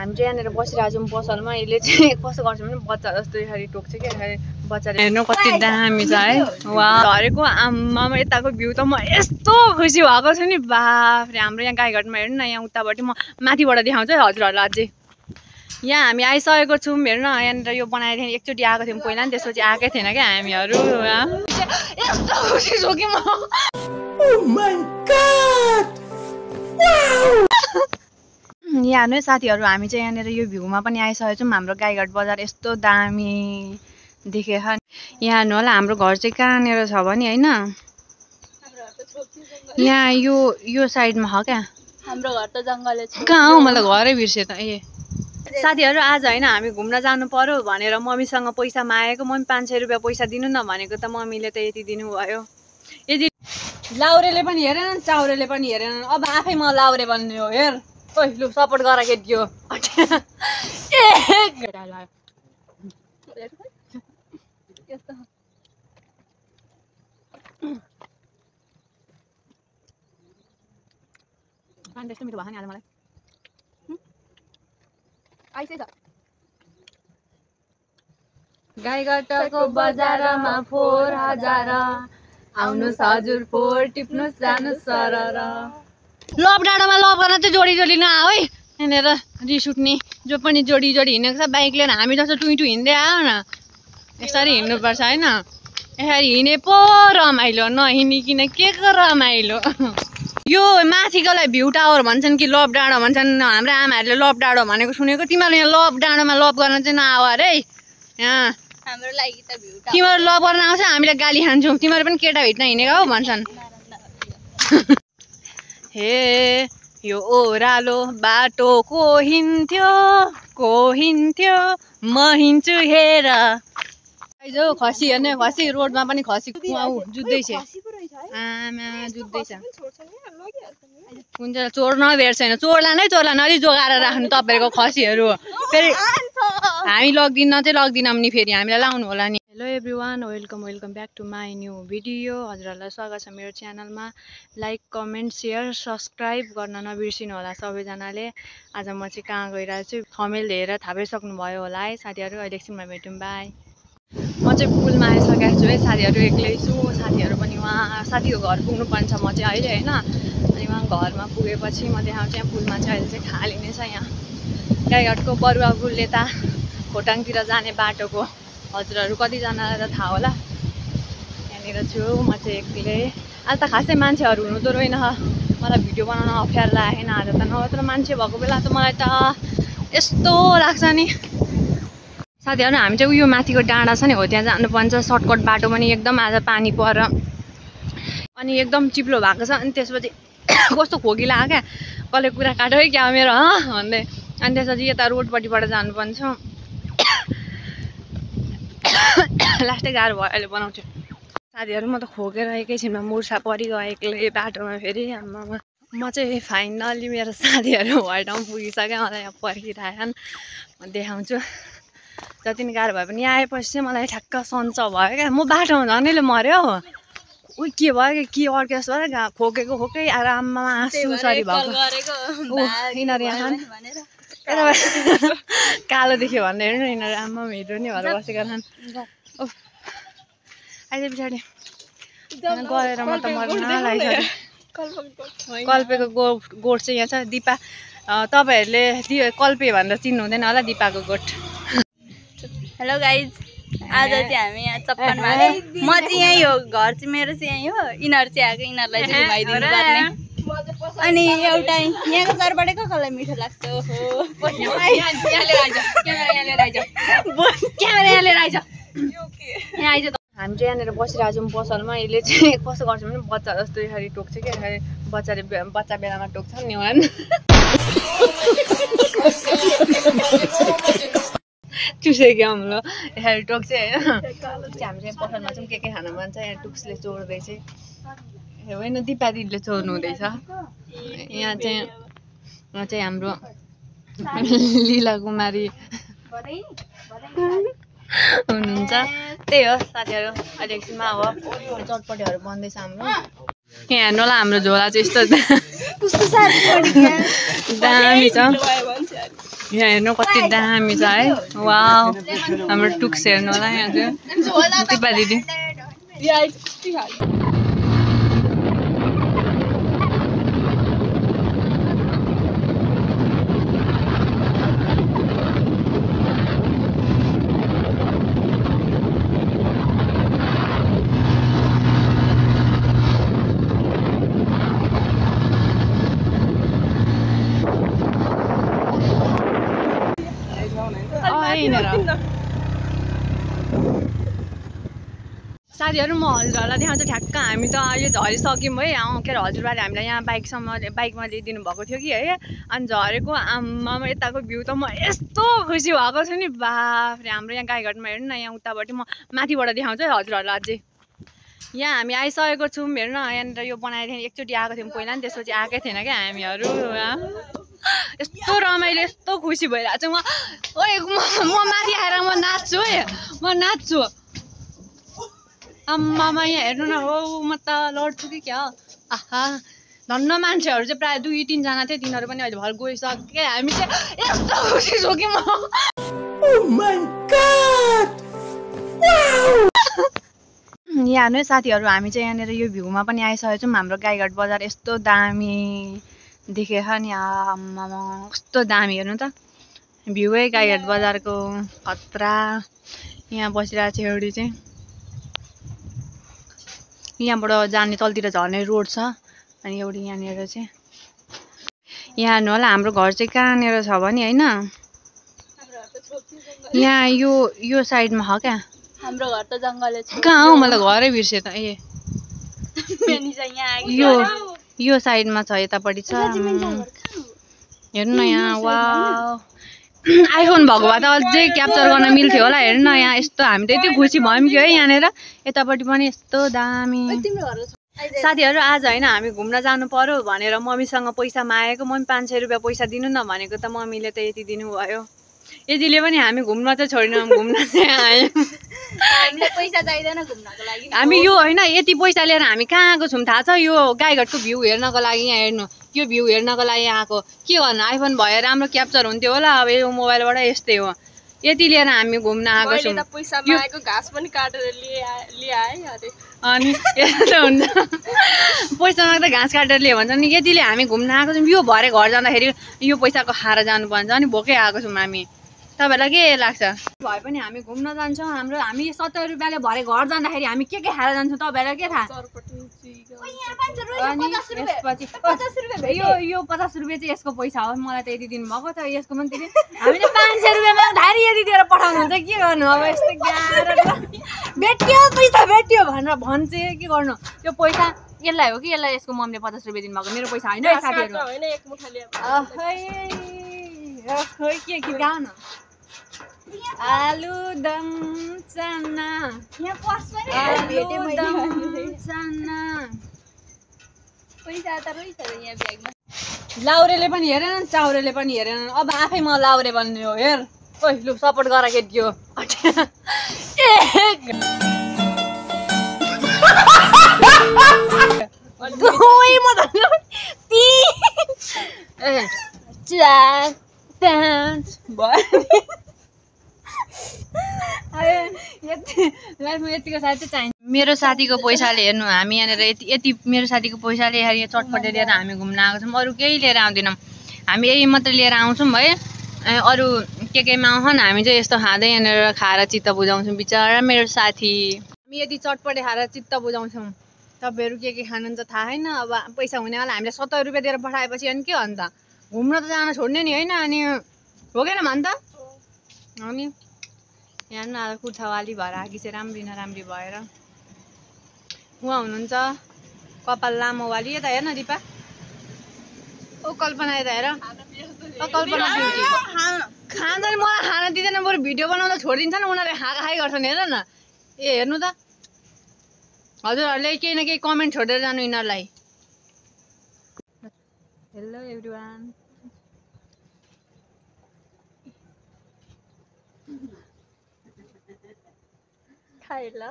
हामी चाहिँ यहाँनिर बसिरहेको छौँ पसलमा। यसले चाहिँ कसो गर्छ भने बच्चा जस्तो यसरी टोक्छ कि यसरी बच्चाले हेर्नु कति दामी छ है। वा झरेको आम्मामा यताको भ्यू त म यस्तो खुसी भएको छु नि बाफरे। हाम्रो यहाँ गाईघाटमा हेर्नु न, यहाँ उतापट्टि म माथिबाट देखाउँछु है हजुरहरूलाई अझै। यहाँ हामी आइसकेको छौँ हेर्नु न। यहाँनिर यो बनाएको थियो एकचोटि आएको थियौँ पहिला नि, त्यसपछि आएकै थिएन क्या हामीहरू। यस्तो खुसी छु कि म। यहाँ हेर्नु साथीहरू, हामी चाहिँ यहाँनिर यो भ्यूमा पनि आइसकेको छौँ। हाम्रो गाईघाट बजार यस्तो दामी देखेछ। यहाँ हेर्नु होला हाम्रो घर चाहिँ कहाँनिर छ भने होइन, यहाँ यो साइडमा हो क्या। हाम्रो घर त जङ्गलले छ। कहाँ हो, मलाई घरै बिर्सेँ त। ए साथीहरू आज होइन हामी घुम्न जानु पर्यो भनेर मम्मीसँग पैसा मागेको। मम्मी 500 रुपियाँ पैसा दिनु न भनेको त मम्मीले त यति दिनुभयो। यदि लाउरेले पनि हेरेन चाउरेले पनि हेरेन, अब आफै म लाउरे बन्ने हो। हेर ओइ लु सपोर्ट गर केटीको। त्यस्तो मिठो भएन आज मलाई। गाईघाटको बजारमा 4000 आउनुहोस् हजुर फोर टिप्नुहोस् जानुहोस् सरर। लभ डाँडामा लभ गर्न चाहिँ जोडी जोडी नआऊ है। यहाँनिर रिस उठ्ने जो पनि जोडी जोडी हिँडेको छ बाइक लिएर, हामी जस्तो टुई टुई हिँड्दै आऊ न। यसरी हिँड्नुपर्छ होइन, यसरी हिँडे पो रमाइलो, नहिँडिकन के को रमाइलो। यो माथिकोलाई भ्यू टावर भन्छन् कि लभ डाँडा भन्छन्। हाम्रो आमाहरूले लभ डाँडो भनेको सुनेको। तिमीहरू यहाँ लभ डाँडोमा लभ गर्न चाहिँ नआऊ अरे है। यहाँ हाम्रो लागि त भ्यू टावर। तिमीहरू लभ गर्न आउँछ हामीले गाली खान्छौँ। तिमीहरू पनि केटा भेट्न हिँडेको हो भन्छन्। हे यो ओह्रालो बाटो को हिँड्थ्यो म हिँड्छु हेर। आइजो खसी हेर्ने, खसी रोडमा पनि खसी जुत्दैछ। आमा जुत्दैछ। हुन्छ चोर्न भेट्छ छैन, चोर्ला नै अलि जोगाएर राख्नु तपाईँहरूको खसीहरू। फेरि हामी लग्दिनौँ नि, फेरि हामीलाई लाउनु होला नि। Hello everyone, welcome back to my new video. हजुरहरूलाई स्वागत छ मेरो च्यानलमा। लाइक कमेन्ट सेयर सब्सक्राइब गर्न नबिर्सिनु होला सबैजनाले। आज म चाहिँ कहाँ गइरहेको छु थमेल हेरेर थाहा पाइसक्नुभयो होला है साथीहरू। अहिले एकछिनमा भेटौँ, बाई। म चाहिँ पुलमा आइसकेको छु है साथीहरू, एक्लै छु। साथीहरू पनि उहाँ साथीको घर पुग्नुपर्ने छ म चाहिँ अहिले होइन। अनि उहाँ घरमा पुगेपछि म देखाउँछु। यहाँ पुलमा चाहिँ अहिले चाहिँ खाली नै छ। यहाँ गाईघाटको बरुवा पुल यता खोटाङतिर जाने बाटोको हजुरहरू कतिजनालाई त थाहा होला। यहाँनिर छु म चाहिँ एक्लै। आज त खासै मान्छेहरू हुनु त रहेन, मलाई भिडियो बनाउन अप्ठ्यारो लागेन आज त। नभए तर मान्छे भएको बेला त मलाई त यस्तो लाग्छ नि साथीहरू। हामी चाहिँ उयो माथिको डाँडा छ नि हो त्यहाँ जानुपर्छ। सर्टकट बाटो पनि एकदम आज पानी पर अनि एकदम चिप्लो भएको छ। अनि त्यसपछि कस्तो खोकी लाग्यो क्या, कसले कुरा काट्यो है क्या मेरो भन्दै। अनि त्यसपछि यता रोडपट्टिबाट जानुपर्छ। लास्टै गाह्रो भयो अहिले बनाउँछु साथीहरू। म त खोकेर एकैछिनमा मुर्छा परिगयो एक्लै बाटोमा। फेरि आम्मामा म चाहिँ फाइनली मेरो साथीहरू भएर ठाउँ पुगिसक्यो। मलाई यहाँ पर्खिरहेछन्, म देखाउँछु। जति नि गाह्रो भए पनि यहाँ आएपछि चाहिँ मलाई ठ्याक्क सन्चो भयो क्या। म बाटोमा झनैले मऱ्यो हो। उही के भयो कि अर्केस भयो खोकेको खोकै आराममा आँसुसरी भएको। यिनीहरू यहाँ कालो देख्यो भन्दै हेर्नु न, यिनीहरू आम्मा हिरो नै भएर बसेका छन्। आइज पछाडि गएर म त मर्न लागिसक्यो। कल्पेको गोठ चाहिँ यहाँ छ। दिपा तपाईँहरूले कल्पे भनेर चिन्नु हुँदैन होला, दिपाको गोठ। हेलो गाइज, आज चाहिँ हामी यहाँ चप्पनमा म चाहिँ यहीँ हो, घर चाहिँ मेरो चाहिँ यहीँ हो। यिनीहरू चाहिँ आएको, यिनीहरूलाई चाहिँ घुमाइदिनु पर्ने। अनि एउटा यहाँको चरबाटै कसलाई मिठो लाग्छ हामी चाहिँ यहाँनिर बसिरहेको छौँ पसलमा। यसले चाहिँ कसो गर्छ भने बच्चा जस्तो यसरी टोक्छ कि यसरी बच्चा बेलामा टोक्छ नि वान। चुसेको हाम्रो यसरी टोक्छ होइन। हामी चाहिँ पसलमा चाहिँ के खानु मन छ। यहाँ टुक्सले चोर्दै चाहिँ होइन, दिपा दिदीले चोर्नु हुँदैछ। यहाँ चाहिँ हाम्रो लीला कुमारी हुनुहुन्छ। त्यही हो साथीहरू, अहिले एकछिनमा अब चटपटेहरू बन्दैछ हाम्रो। यहाँ हेर्नु होला हाम्रो झोला चाहिँ यस्तो दामी छ। यहाँ हेर्नु कति दामी छ है वाउ हाम्रो टुक्स हेर्नु होला यहाँ चाहिँ दिपा दिदी साथीहरू म हजुरहरूलाई देखाउँछु ठ्याक्क हामी त यो झरिसक्यौँ है के अरे हजुरबाले हामीलाई यहाँ बाइकमा ल्याइदिनु भएको थियो कि है अनि झरेको आमामा यताको भ्यू त म यस्तो खुसी भएको छु नि बाफ्रे हाम्रो यहाँ गाईघाटमा हेर्नु न यहाँ उतापट्टि म माथिबाट देखाउँछु है हजुरहरूलाई अझै यहाँ हामी आइसकेको छौँ हेर्नु न यहाँनिर यो बनाएदेखि एकचोटि आएको थियौँ पहिला नि त्यसपछि आएकै थिएन क्या हामीहरू यस्तो रमाइलो यस्तो खुसी भइरहेको छ म माथि आएर म नाच्छु है म नाच्छु आम्मामा यहाँ हेर्नु न हो म त लड्छु कि क्या आहा धन्न मान्छेहरू चाहिँ प्रायः 2-3 जना थिए तिनीहरू पनि अहिले भर गइसके हामी चाहिँ यस्तो खुसी छु कि म यहाँ हेर्नु साथीहरू हामी चाहिँ यहाँनिर यो भ्यूमा पनि आइसकेको छौँ हाम्रो गाईघाट बजार यस्तो दामी देखेछ नि आम्मामा कस्तो दामी हेर्नु त भ्यूै गाईघाट बजारको खतरा यहाँ बसिरहेको छ एउटी चाहिँ यहाँबाट जाने तलतिर झर्ने रोड छ अनि एउटी यहाँनिर चाहिँ यहाँ हेर्नु होला हाम्रो घर चाहिँ कहाँनिर छ भने होइन यहाँ यो साइडमा हो क्या हाम्रो घर त जङ्गलै छ कहाँ हो मलाई घरै बिर्से त ए यो साइडमा छ यतापट्टि छ हेर्नु न यहाँ वाउ आइफोन भएको भए त अझै क्याप्चर गर्न मिल्थ्यो होला हेर्नु न यहाँ यस्तो हामी त यति खुसी भयौँ कि है यहाँनिर यतापट्टि पनि यस्तो दामी साथीहरू आज होइन हामी घुम्न जानु पर्यो भनेर मम्मीसँग पैसा मागेको मम्मी 500 रुपियाँ पैसा दिनु न भनेको त मम्मीले त यति दिनुभयो यतिले पनि हामी घुम्न चाहिँ छोडेनौँ घुम्न चाहिँ आयौँ हामीलाई पैसा चाहिँदैन घुम्नको लागि हामी यो होइन यति पैसा लिएर हामी कहाँ आएको छौँ थाहा छ यो गाईघाटको भ्यू हेर्नको लागि यहाँ हेर्नु यो भ्यू हेर्नको लागि आएको के गर्नु आइफोन भए राम्रो क्याप्चर हुन्थ्यो होला अब यो मोबाइलबाट यस्तै हो यति लिएर हामी घुम्न आएको छौँ पैसा मागेको घाँस पनि काटेर ल्याए अनि यस्तो हुन्छ पैसा माग्दा घाँस काटेर ल्यायो भन्छ नि यतिले हामी घुम्न आएको छौँ यो भरे घर जाँदाखेरि यो पैसाको खाएर जानुपर्छ अनि भोकै आएको छौँ हामी तपाईँलाई के लाग्छ भए पनि हामी घुम्न जान्छौँ हाम्रो हामी 70 रुपियाँले भरे घर जाँदाखेरि हामी के खाएर जान्छौँ तपाईँलाई के थाहा यो 50 रुपियाँ चाहिँ यसको पैसा हो मलाई त यति दिनुभएको छ यसको पनि तिमी हामीले 500 रुपियाँ माग्दाखेरि यति दिएर पठाउनुहुन्छ के गर्नु अब यस्तो गाह्रो भेटियो पैसा भेटियो भनेर भन्छ के गर्नु त्यो पैसा यसलाई हो कि यसलाई यसको मम्मीले 50 रुपियाँ दिनुभएको मेरो पैसा होइन साथीहरू के गाउँ न आलुदम चना पैसा त रहेछ यहाँ ब्यागमा लाउरेले पनि हेरेन चाउरेले पनि हेरेन अब आफै म लाउरे बन्ने हो हेर ओइ लु सपोर्ट गर केटी हो लाइफमा यतिको साथी चाहिन्छ मेरो साथीको पैसाले हेर्नु हामी यहाँनिर यति मेरो साथीको पैसाले यहाँ चटपटे लिएर हामी घुम्न आएको छौँ अरू केही लिएर आउँदैनौँ हामी यही मात्रै लिएर आउँछौँ है अरू केमा आउँछन् हामी चाहिँ यस्तो खाँदै यहाँनिर खाएर चित्त बुझाउँछौँ बिचरा मेरो साथी हामी यति चटपटे खाएर चित्त बुझाउँछौँ तपाईँहरू के खानुहुन्छ थाहा छैन अब पैसा हुनेवाला हामीले 70 रुपियाँ दिएर पठाएपछि अनि के अन्त घुम्न त जान छोड्ने नि होइन अनि भोगेन भन् त हो नि यहाँ न कुर्थावाली भएर आएकी चाहिँ राम्री नराम्री भएर उहाँ हुनुहुन्छ कपाल लामोवाली यता हेर न दिपा ओ कल्पना यता हेर कल्पना खाँदा नि मलाई खान दिँदैन बरु भिडियो बनाउँदा छोडिदिन्छ न उनीहरूले खाइ गर्छन् हेर न ए हेर्नु त हजुरहरूले केही न केही कमेन्ट छोडेर जानु यिनीहरूलाई हेलो एभ्रिवान खाइल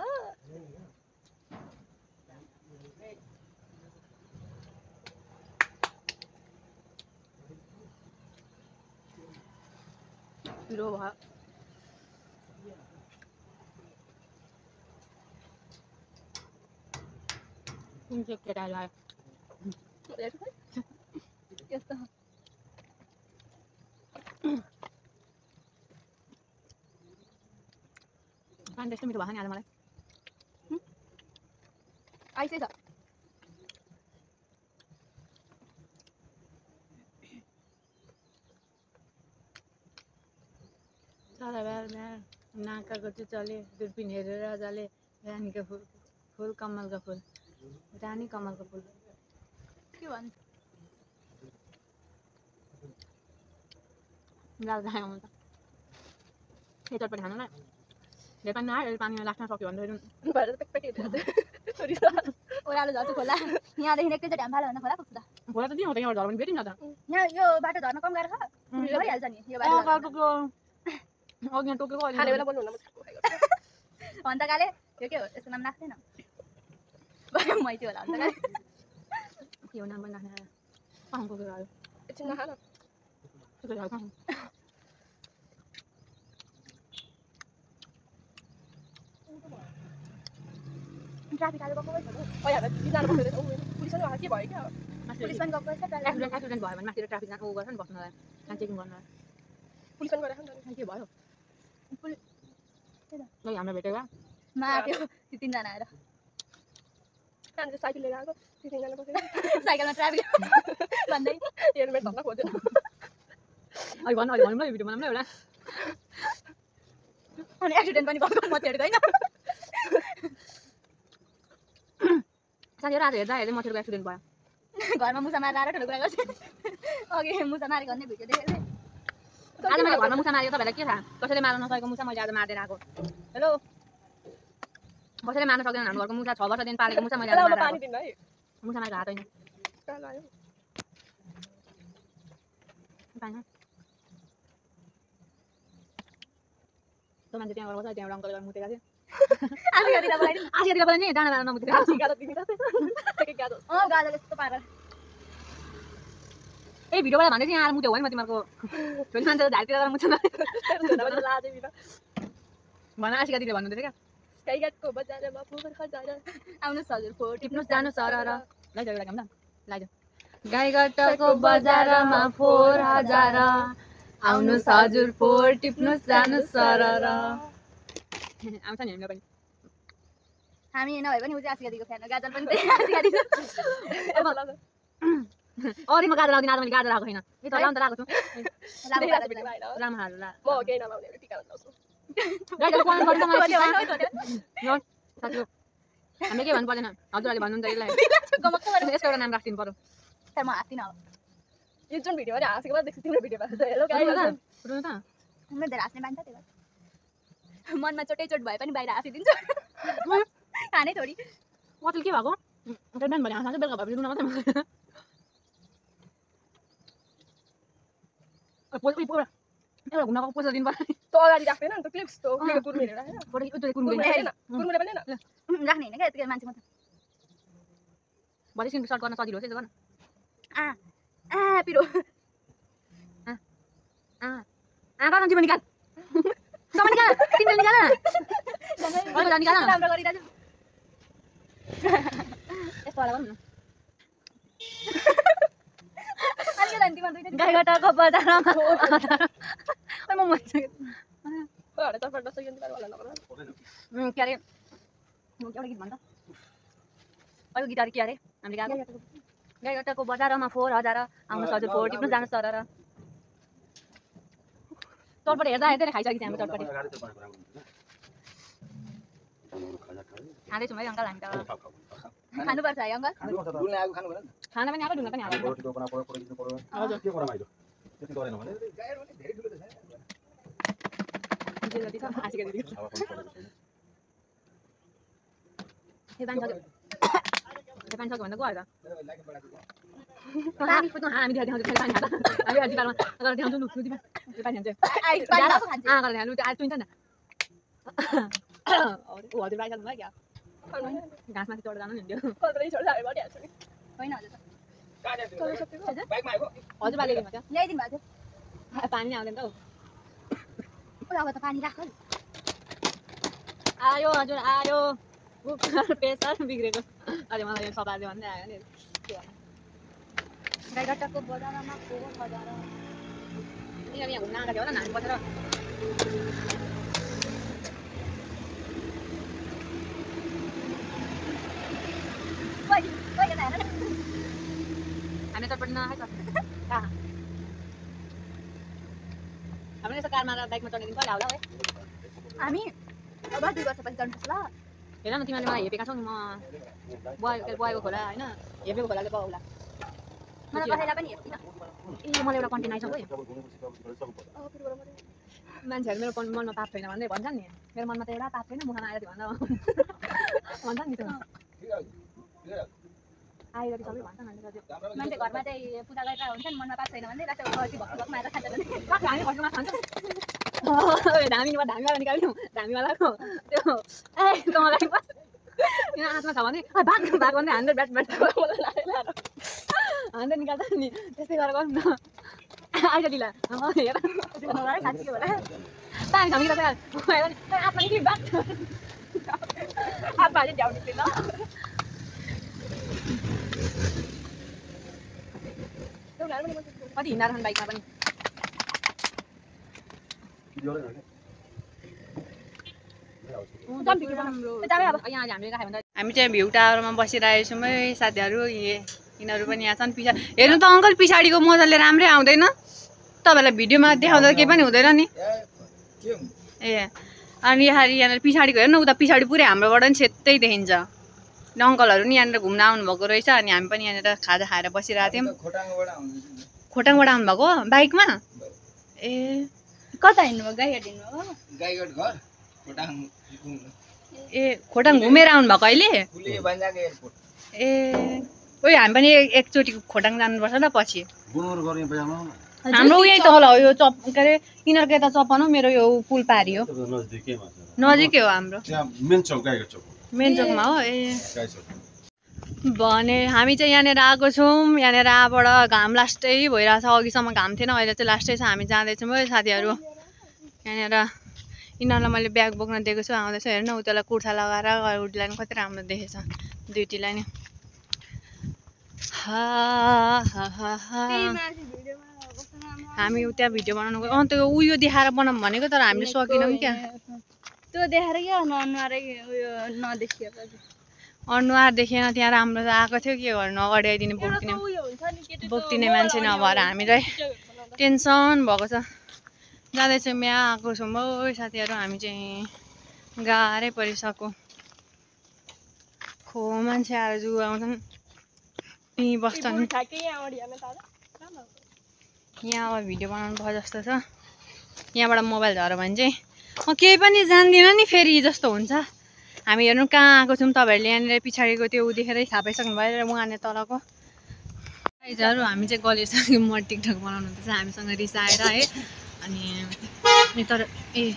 पिरो भयो कुन चाहिँ केटालाई यस्तो पानी त्यस्तो मिठो भएको नि आज मलाई आइसै छ चला नाकाको चाहिँ चले दुर्बिन हेरेर जले रानीको फुल फुल कमलको फुल रानी कमलको फुल के भन्छ दाल खायो भने त यो चटपटी खानु न धेरै पानी नआयो पानी लास्टमा सक्यो भने ओह्रालो झर्छु खोला यहाँदेखि एकैचोटि हामी फाल्यो भने खोला पुग्छ खोला त दिउँ त यहाँबाट झर भने भेटिन्छ त यहाँ यो बाटो झर्न कम गाह्रो छ भइहाल्छ नि यो बाटो अघि टोकेको खाने बेला बोल्नु भन्त काले यो के हो यसको नाम राख्दैन मैती होला भन्त काले के हो नाम पनि राख्ने पाउँको कुरा आयो एकछिन नखा न ट्राफिक आज गएको पुलिस के भयो क्या पुलिस पनि गएको एक्सिडेन्ट भयो भने माथि ट्राफिक जानु गर्छ नि बस्नलाई चेकिङ गर्नलाई पुलिस पनि गरेको नि के भयो ल हाम्रो भेटेको माथि ती तीनजना आएर साइकल लिएर आएको ती तीनजना बसेर साइकलमा ट्राफिक भन्दै हेलमेट धर्न खोज्यो अहिले भन्नु ल भिडियो बनाउनु एउटा अनि एक्सिडेन्ट पनि भएको म छेडेको होइन साथीहरू आज हेर्दा हेर्दै मछेरको एक्सिडेन्ट भयो घरमा मुसा मारेर आएर ठुलो कुरा गर्छ अघि मुसा मारेको भन्ने भिडियो देखेको थिएँ आज मैले घरमा मुसा मारेको तपाईँलाई के थाहा कसैले मार्न नसकेको मुसा मैले आज मारेर आएको हेलो कसैले मार्न सक्दैन हाम्रो घरको मुसा 6 वर्षदेखि पालेको मुसा मैले आज मारेर आएको मुसा मारेको हात होइन त्यो मान्छे त्यहाँ गर्छ त्यहाँ अङ्कल मुतेका थिए आसियातिर बोला नि डाँडा डाँडा नमुतेर गाजर यस्तो पारेर ए भिडियोबाट भन्दै थिएँ यहाँ मुत्यो होइन म तिमीहरूको छोरी मान्छे झारतिर मुछ भन आशिका दिदीले भन्नुहुँदै थियो क्या गाईघाटको बजारमा पोखर खजाना आउनुहोस् हजुर फोटो टिप्नुहोस् जानु सर र लैजाऊ एउटा काम ल लैजाऊ गाईघाटको बजारमा फोहोर हजार आउनुहोस् हजुर फोहोर टिप्नुहोस् जानु सर र आउँछ नि हामीलाई पनि हामी नभए पनि उ चाहिँ आशिका दिदीको फ्यान हो गाजर पनि आशिका दिदी अरे म गाजर लाउँदिनँ आज मैले गाजर आएको छैन ए तर अन्त आएको छु राम हाल्ला म केही नलाउने टिका लाउँछु गाजर कमेन्ट गर्नु मलाई साथीहरु हामी के भन्नु पर्दैन हजुरले भन्नुहुन्छ यसलाई यसको एउटा नाम राख्दिनु पर्यो तर म हाँस्दिनँ अब यो जुन भिडियोमा हाँसेको मात्र देख्छु तिम्रो भिडियोमा हेलो गाइस सुन्नु त म धेरै हाँस्ने मान्छ त्यही भएर मनमा चोटै चोट भए पनि बाहिर हाँसिदिन्छु खानै थोडी मतलब के भएको बिहान भने हाँस्छ बेलुका भएपछि रुन मात्रै एउटा घुम्नको पैसा दिनु पर्छ त अगाडि राख्दैन नि त क्लिप्स त कुर्मिएर राखेन कुर्मिएर पनि हैन राख्ने हैन के यतिकै मान्छे मात्र भरे स्क्रिन शट गर्न सजिलो हो त्यसो गर्न पिरो गर्न जीवन निकाल समय निकाल तिमीले निकाल न निकाल राम्रो गरिरहेछु यस्तो वाला गर्नु गाईघाटको बजारमा म मर्छु के अरे एउटा गीत भन्छ अरू गीतहरू के अरे हामीले गएको गाईघाटको बजारमा फोहोर हजार आउनुहोस् हजुर फोहोर टिप्नु जानुहोस् सर र चटपट हेर्दा हेर्दै खाइसकेको थियो हामी चटपटी खाँदैछौँ है अङ्कल हामी त खानुपर्छ है अङ्कल खाना पनि आएको ढुङ्गा पनि आएको पानी सक्यो भने त गयो त हामी देखाउँछौँ पानी खाँदा हामी दिपालमा गरेर देखाउँछौँ लुदिमा पानी खान्छ गरेर लु आज चुइन्छ नि हजुर बाइक भयो क्या घाँसमाथि चढेर जानु नि हुन्थ्यो होइन हजुर हजुर बाइक ल्याइदिनु भएको ल्याइदिनु भएको थियो पानी नै आउँदैन त हौ अब त पानी राख आयो हजुर आयो प्रेसर बिग्रेको अहिले मलाई यो सफा भन्दै आयो नि गाईघाटाको बजारमा फोहोर बजार यहाँ घुम्न आएको थियो होला हामी बसेर हामी चटपटी नआए त हामीले यसो कारमा बाइकमा चढ्ने दिन कहिले आउला है हामी अब 2 वर्षपछि जानुपर्छ ल हेर न तिमीले मलाई हेपेका छौ नि म बुवाको खोला होइन हेपेको खोलाले पाउला मलाई कसैलाई पनि हेर्दिन ए मलाई एउटा कन्टेन्ट आइसक्यो है मान्छेहरू मेरो मनमा पाप छैन भन्दै भन्छन् नि मेरो मनमा त एउटा पाप छैन मुखमा आएर थियो भन्दा भन्छन् नि त आएर सबै भन्छन् अनि मान्छे घरमा चाहिँ पूजा गरेर हुन्छन् मनमा पाप छैन भन्दै लास्ट भक्ति भक्तमा आएर खान्छ हामी घरमा खान्छ धामीवाला निकाल्यौँ धामीवालाको त्यो ए तँलाई यहाँ आत्मा छ भने भाग भाग भन्दै 100 ब्याट हान्दै निकाल्छ नि त्यस्तै गरेर गर्नु न आइज दिला हेर साँच्ची होला तानी धम्की त आत्मा निक्ली भाग आत्मा चाहिँ ड्याउटी थिएन कति हिँड्दा रहन् बाइकमा पनि हामी चाहिँ भ्यू टावरमा बसिरहेको छौँ है साथीहरू यिनीहरू पनि यहाँ छन् पछाडि हेर्नु त अङ्कल पछाडिको मजाले राम्रै आउँदैन तपाईँलाई भिडियोमा देखाउँदा केही पनि हुँदैन नि ए अनि यहाँनिर पछाडिको हेर्नु उता पछाडि पुरै हाम्रोबाट पनि सेतै देखिन्छ अङ्कलहरू नि यहाँनिर घुम्न आउनुभएको रहेछ अनि हामी पनि यहाँनिर खाजा खाएर बसिरहेको थियौँ खोटाङबाट आउनुभएको बाइकमा ए कता हिँड्नुभयो गाईघाट हिँड्नुभयो ए खोटाङ घुमेर आउनुभएको अहिले ए ओइ हामी पनि एकचोटि खोटाङ जानुपर्छ ल पछि हाम्रो यही त होला यो के अरे यिनीहरूको यता चप्पन हो मेरो यो पुल पारी हो नजिकै हो हाम्रो मेन चोकमा हो ए भने हामी चाहिँ यहाँनिर आएको छौँ यहाँनिर आबाट घाम लास्टै भइरहेछ अघिसम्म घाम थिएन अहिले चाहिँ लास्टै छ हामी जाँदैछौँ है साथीहरू यहाँनिर यिनीहरूलाई मैले ब्याग बोक्न दिएको छु आउँदैछ हेर्नु उतालाई कुर्ता लगाएर उठीलाई पनि कति राम्रो देखेछ दुईटीलाई नि हामी त्यहाँ भिडियो बनाउनु गयो त्यो उयो देखाएर बनाऊँ भनेको तर हामीले सकेनौँ क्या त्यो देखाएर क्या अनुहारै उयो नदेखियो अनुहार देखेन त्यहाँ राम्रो आएको थियो के गर्नु अगाडि आइदिने बोक्दिने मान्छे नभएर हामीलाई टेन्सन भएको छ जाँदैछौँ यहाँ आएको छौँ हो साथीहरू हामी चाहिँ गाह्रै परिसक्यो खो मान्छे आएर जु आउँछन् त्यहीँ बस्छन् यहाँ अब भिडियो बनाउनु भयो जस्तो छ यहाँबाट मोबाइल झऱ्यो भने चाहिँ म केही पनि जान्दिनँ नि फेरि जस्तो हुन्छ हामी हेर्नु कहाँ आएको छौँ तपाईँहरूले यहाँनिर पछाडिको त्यो ऊ देखेरै थाहा पाइसक्नु भयो उहाँले तलको साइजहरू हामी चाहिँ गलिसक्यौँ म टिकटक बनाउनु हुँदैछ हामीसँग रिसाएर है अनि तर ए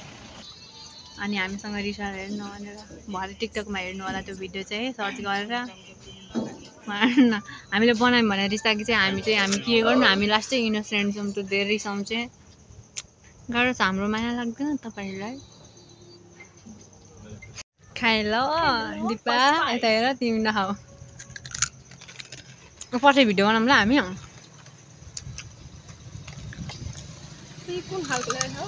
अनि हामीसँग रिसाएर हेर्नु भनेर भरे टिकटकमा हेर्नु होला त्यो भिडियो चाहिँ सर्च गरेर हामीले बनायौँ भनेर रिसाएको चाहिँ हामी के गर्नु हामी लास्टै इनोसेन्ट छौँ त्यो धेरै रिसाउँ चाहिँ गाह्रो छ हाम्रो माया लाग्दैन तपाईँहरूलाई खाए ल दिपा यता हेर तिमी नखाऊ पछि भिडियो बनाऊँ ल हामी कुन खालको हो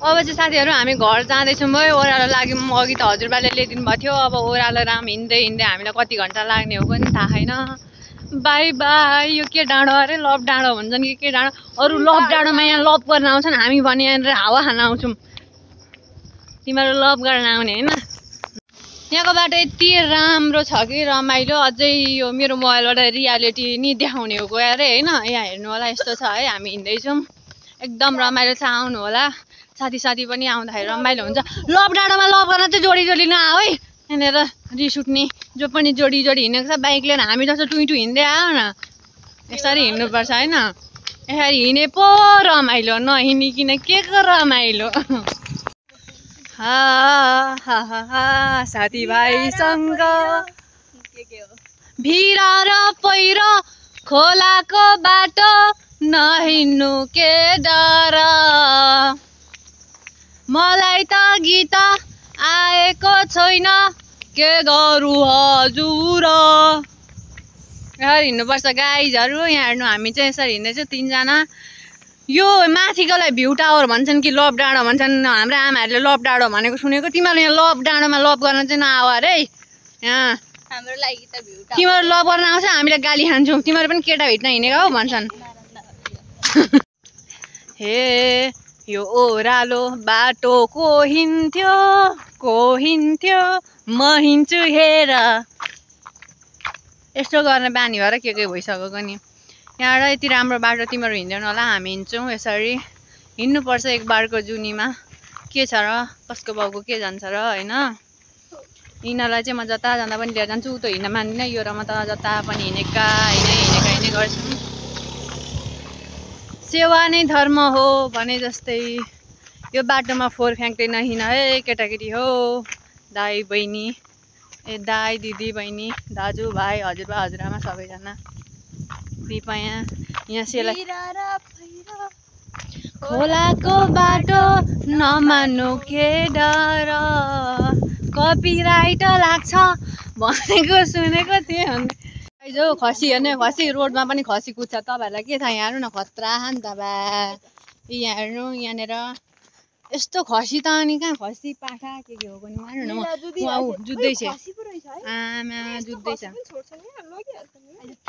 अब चाहिँ साथीहरू हामी घर जाँदैछौँ है ओह्रालो लाग्यौँ अघि त हजुरबाले ल्याइदिनु भएको थियो अब ओह्रालो राम हिँड्दै हिँड्दै हामीलाई कति घन्टा लाग्ने हो पनि थाहा छैन बाई बाई यो के डाँडो अरे लभ डाँडो भन्छन् कि के डाँडो अरू लभ डाँडोमा यहाँ लभ गर्न आउँछन् हामी भने यहाँनिर हावा खान आउँछौँ तिमीहरू लभ गर्न आउने होइन यहाँको बाटो यति राम्रो छ कि रमाइलो अझै यो मेरो मोबाइलबाट रियालिटी नि देखाउने हो गएर होइन यहाँ हेर्नु होला यस्तो छ है हामी हिँड्दैछौँ एकदम रमाइलो छ आउनु होला साथी साथी पनि आउँदाखेरि रमाइलो हुन्छ। लभ डाँडामा लभ गर्न चाहिँ जोडी जोडी नआऊ है, यहाँनिर रिस उठ्ने। जो पनि जोडी जोडी हिँडेको छ बाइक लिएर हामी जस्तो टुई टुई हिँड्दै आऊ न, यसरी हिँड्नुपर्छ होइन। यसरी हिँडे पो रमाइलो, नहिँडिकन के को रमाइलो। साथीभाइसँग भिरा र पहिरो खोलाको बाटो नहिँड्नु के डर। मलाई त गीत आएको छैन के गरौँ हजुर। यसरी हिँड्नुपर्छ गाइजहरू। यहाँ हेर्नु हामी चाहिँ यसरी हिँड्दैछौँ तिनजना। यो माथिकोलाई भ्यू टावर भन्छन् कि लभ डाँडो भन्छन्। हाम्रो आमाहरूले लभ डाँडो भनेको सुनेको। तिमीहरू यहाँ लभ डाँडोमा लभ गर्न चाहिँ नआऊ अरे यहाँ। हाम्रो लागि त भ्यू टावर। तिमीहरू लभ गर्न आउँछ हामीले गाली खान्छौँ। तिमीहरू पनि केटा भेट्न हिँडेको हो भन्छन्। हे यो ओह्रालो बाटो को हिँड्थ्यो म हिँड्छु हेर। यस्तो गर्ने बानी भएर के भइसकेको नि। यहाँबाट यति राम्रो बाटो तिमीहरू हिँड्दैन होला, हामी हिँड्छौँ यसरी। हिँड्नुपर्छ एक बारको जुनीमा। के छ र, कसको बाउको के जान्छ र होइन। यिनीहरूलाई चाहिँ म जता जाँदा पनि लिएर जान्छु। ऊ त हिँड्न मान्दिनँ, यो र म त जता पनि हिँडेकै गर्छु। सेवा नै धर्म हो भने जस्तै यो बाटोमा फोहोर फ्याँक्दै नहिँड है केटाकेटी हो। दाई बहिनी, दाई दिदी बहिनी दाजु भाइ हजुरबा हजुरआमा सबैजना कृपया यहाँ सेला। खोलाको बाटो नमान्नु के डर, कपिराइट लाग्छ भनेको सुनेको थिएँ। जो खसी हेर्ने, खसी रोडमा पनि खसी कुद्छ। तपाईँहरूलाई के थाहा, यहाँ हेर्नु न खतरा नि त बा। यहाँ हेर्नु यहाँनिर यस्तो खसी त अनि कहाँ खसी पाठा के हो पनि हेर्नु न। जुत्दैछ आमा जुत्दैछ।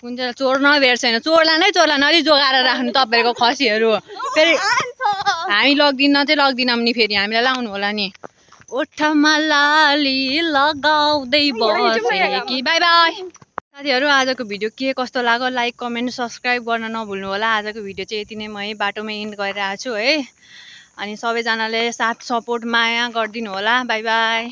कुन चाहिँ चोर नभेट्छ छैन, चोरलाई नै अलि जोगाएर राख्नु तपाईँहरूको खसीहरू। फेरि हामी लग्दिनँ चाहिँ लग्दिनौँ नि, फेरि हामीलाई लाउनु होला नि। ओठमा लाली लगाउँदै बसे कि। बाई बाई साथीहरू। आजको भिडियो के कस्तो लाग्यो लाइक कमेन्ट सब्सक्राइब गर्न नभुल्नु होला। आजको भिडियो चाहिँ यति नै म यही बाटोमै इन्ड गरिरहेको छु है। अनि सबैजनाले साथ सपोर्ट माया गरिदिनु होला। By by.